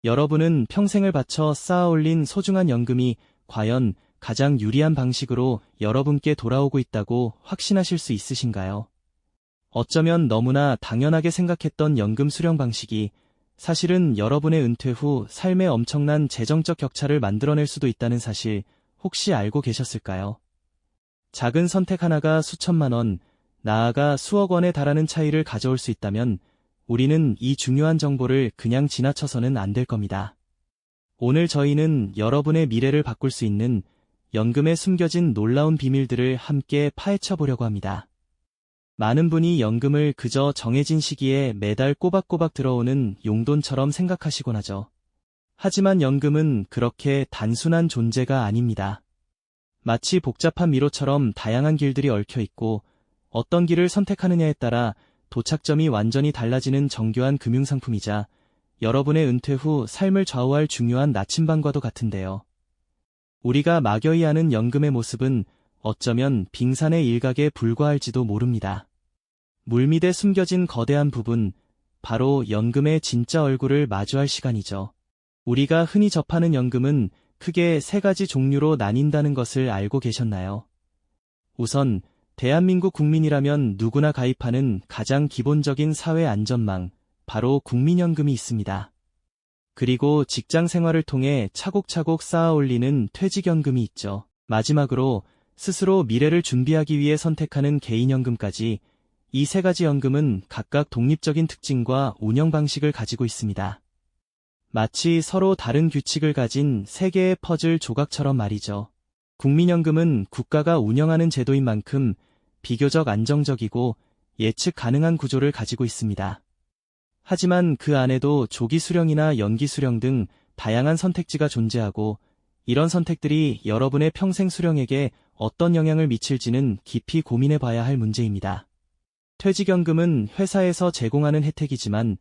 여러분은 평생을 바쳐 쌓아올린 소중한 연금이 과연 가장 유리한 방식으로 여러분께 돌아오고 있다고 확신하실 수 있으신가요? 어쩌면 너무나 당연하게 생각했던 연금 수령 방식이 사실은 여러분의 은퇴 후 삶에 엄청난 재정적 격차를 만들어낼 수도 있다는 사실 혹시 알고 계셨을까요? 작은 선택 하나가 수천만 원, 나아가 수억 원에 달하는 차이를 가져올 수 있다면 우리는 이 중요한 정보를 그냥 지나쳐서는 안 될 겁니다. 오늘 저희는 여러분의 미래를 바꿀 수 있는 연금에 숨겨진 놀라운 비밀들을 함께 파헤쳐 보려고 합니다. 많은 분이 연금을 그저 정해진 시기에 매달 꼬박꼬박 들어오는 용돈처럼 생각하시곤 하죠. 하지만 연금은 그렇게 단순한 존재가 아닙니다. 마치 복잡한 미로처럼 다양한 길들이 얽혀 있고 어떤 길을 선택하느냐에 따라 도착점이 완전히 달라지는 정교한 금융상품이자 여러분의 은퇴 후 삶을 좌우할 중요한 나침반과도 같은데요. 우리가 막연히 아는 연금의 모습은 어쩌면 빙산의 일각에 불과할지도 모릅니다. 물밑에 숨겨진 거대한 부분, 바로 연금의 진짜 얼굴을 마주할 시간이죠. 우리가 흔히 접하는 연금은 크게 세 가지 종류로 나뉜다는 것을 알고 계셨나요? 우선 대한민국 국민이라면 누구나 가입하는 가장 기본적인 사회 안전망, 바로 국민연금이 있습니다. 그리고 직장 생활을 통해 차곡차곡 쌓아 올리는 퇴직연금이 있죠. 마지막으로 스스로 미래를 준비하기 위해 선택하는 개인연금까지 이 세 가지 연금은 각각 독립적인 특징과 운영 방식을 가지고 있습니다. 마치 서로 다른 규칙을 가진 세 개의 퍼즐 조각처럼 말이죠. 국민연금은 국가가 운영하는 제도인 만큼 비교적 안정적이고 예측 가능한 구조를 가지고 있습니다. 하지만 그 안에도 조기 수령이나 연기 수령 등 다양한 선택지가 존재하고 이런 선택들이 여러분의 평생 수령에게 어떤 영향을 미칠지는 깊이 고민해 봐야 할 문제입니다. 퇴직연금은 회사에서 제공하는 혜택이지만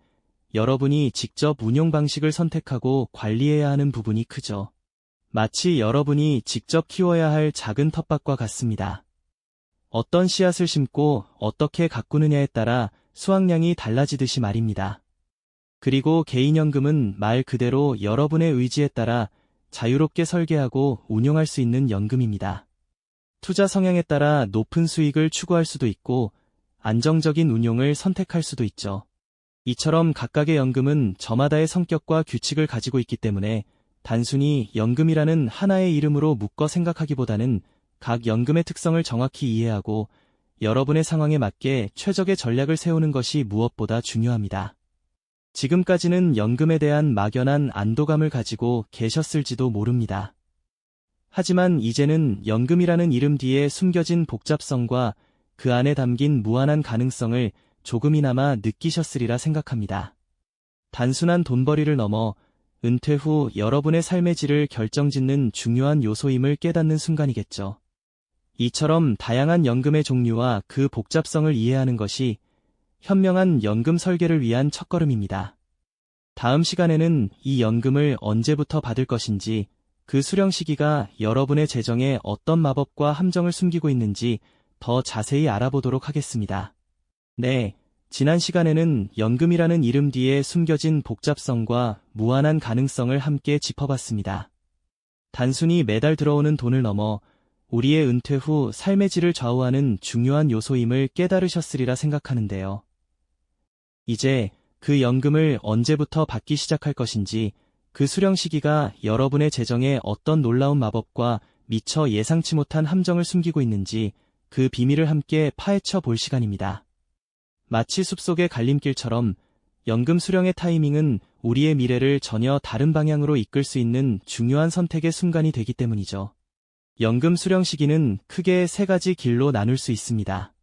여러분이 직접 운용 방식을 선택하고 관리해야 하는 부분이 크죠. 마치 여러분이 직접 키워야 할 작은 텃밭과 같습니다. 어떤 씨앗을 심고 어떻게 가꾸느냐에 따라 수확량이 달라지듯이 말입니다. 그리고 개인연금은 말 그대로 여러분의 의지에 따라 자유롭게 설계하고 운용할 수 있는 연금입니다. 투자 성향에 따라 높은 수익을 추구할 수도 있고 안정적인 운용을 선택할 수도 있죠. 이처럼 각각의 연금은 저마다의 성격과 규칙을 가지고 있기 때문에 단순히 연금이라는 하나의 이름으로 묶어 생각하기보다는 각 연금의 특성을 정확히 이해하고 여러분의 상황에 맞게 최적의 전략을 세우는 것이 무엇보다 중요합니다. 지금까지는 연금에 대한 막연한 안도감을 가지고 계셨을지도 모릅니다. 하지만 이제는 연금이라는 이름 뒤에 숨겨진 복잡성과 그 안에 담긴 무한한 가능성을 조금이나마 느끼셨으리라 생각합니다. 단순한 돈벌이를 넘어 은퇴 후 여러분의 삶의 질을 결정짓는 중요한 요소임을 깨닫는 순간이겠죠. 이처럼 다양한 연금의 종류와 그 복잡성을 이해하는 것이 현명한 연금 설계를 위한 첫걸음입니다. 다음 시간에는 이 연금을 언제부터 받을 것인지, 그 수령 시기가 여러분의 재정에 어떤 마법과 함정을 숨기고 있는지 더 자세히 알아보도록 하겠습니다. 네, 지난 시간에는 연금이라는 이름 뒤에 숨겨진 복잡성과 무한한 가능성을 함께 짚어봤습니다. 단순히 매달 들어오는 돈을 넘어 우리의 은퇴 후 삶의 질을 좌우하는 중요한 요소임을 깨달으셨으리라 생각하는데요. 이제 그 연금을 언제부터 받기 시작할 것인지, 그 수령 시기가 여러분의 재정에 어떤 놀라운 마법과 미처 예상치 못한 함정을 숨기고 있는지 그 비밀을 함께 파헤쳐 볼 시간입니다. 마치 숲속의 갈림길처럼 연금 수령의 타이밍은 우리의 미래를 전혀 다른 방향으로 이끌 수 있는 중요한 선택의 순간이 되기 때문이죠. 연금 수령 시기는 크게 세 가지 길로 나눌 수 있습니다.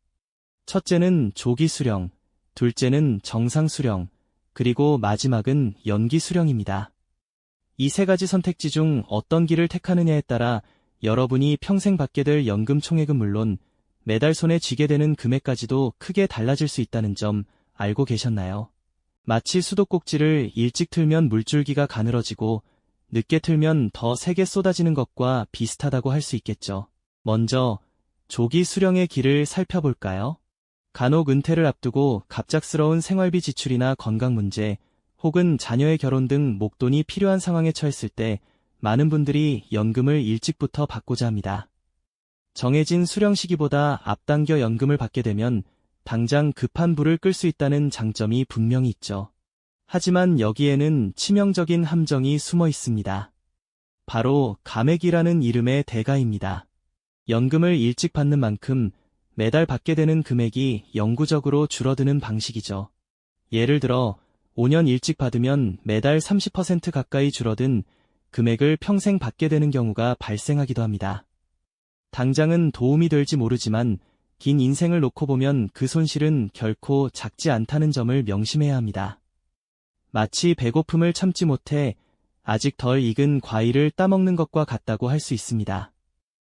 첫째는 조기 수령, 둘째는 정상 수령, 그리고 마지막은 연기 수령입니다. 이 세 가지 선택지 중 어떤 길을 택하느냐에 따라 여러분이 평생 받게 될 연금 총액은 물론 매달 손에 쥐게 되는 금액까지도 크게 달라질 수 있다는 점 알고 계셨나요? 마치 수도꼭지를 일찍 틀면 물줄기가 가늘어지고 늦게 틀면 더 세게 쏟아지는 것과 비슷하다고 할 수 있겠죠. 먼저 조기 수령의 길을 살펴볼까요? 간혹 은퇴를 앞두고 갑작스러운 생활비 지출이나 건강 문제, 혹은 자녀의 결혼 등 목돈이 필요한 상황에 처했을 때 많은 분들이 연금을 일찍부터 받고자 합니다. 정해진 수령 시기보다 앞당겨 연금을 받게 되면 당장 급한 불을 끌 수 있다는 장점이 분명히 있죠. 하지만 여기에는 치명적인 함정이 숨어 있습니다. 바로 감액이라는 이름의 대가입니다. 연금을 일찍 받는 만큼 매달 받게 되는 금액이 영구적으로 줄어드는 방식이죠. 예를 들어 5년 일찍 받으면 매달 30% 가까이 줄어든 금액을 평생 받게 되는 경우가 발생하기도 합니다. 당장은 도움이 될지 모르지만 긴 인생을 놓고 보면 그 손실은 결코 작지 않다는 점을 명심해야 합니다. 마치 배고픔을 참지 못해 아직 덜 익은 과일을 따먹는 것과 같다고 할 수 있습니다.